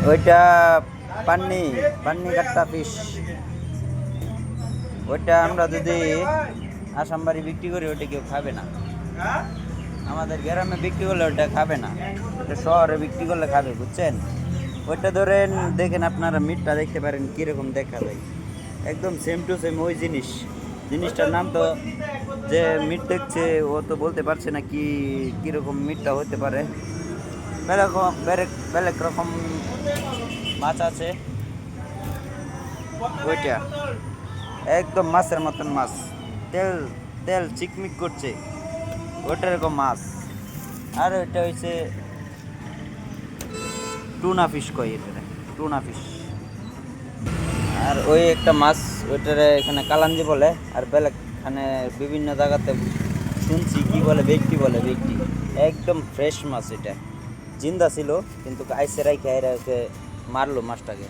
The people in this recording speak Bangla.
ওইটা পান্নি পান্নি কাট্টা ফিশ। ওইটা আমরা যদি আসামবাড়ি বিক্রি করি ওইটা কেউ খাবে না। আমাদের গ্রামে বিক্রি করলে ওইটা খাবে না, ওটা শহরে বিক্রি করলে খাবে, বুঝছেন? ওইটা ধরেন দেখেন, আপনারা মিটটা দেখতে পারেন কীরকম দেখা যায়, একদম সেম টু সেম ওই জিনিসটার নাম তো যে মিট দেখছে ও তো বলতে পারছে না কি কীরকম মিটটা হতে পারে। বেলেগ রকম মাছ আছে, ওইটা একদম মাছের মতন মাছ, তেল তেল চিকমিক করছে, ওইটা এরকম মাছ। আর ওইটা হচ্ছে টুনা ফিশ কয়, এটা টুনা ফিশ। আর ওই একটা মাছ, ওইটারে এখানে কালাঞ্জি বলে, আর বেলেগখানে বিভিন্ন জায়গাতে শুনছি কি বলে, ভেটকি বলে, ভেটকি। একদম ফ্রেশ মাছ, এটা জিন্দা ছিল কিন্তু আইসে রাইখে মারলো মাছটাকে।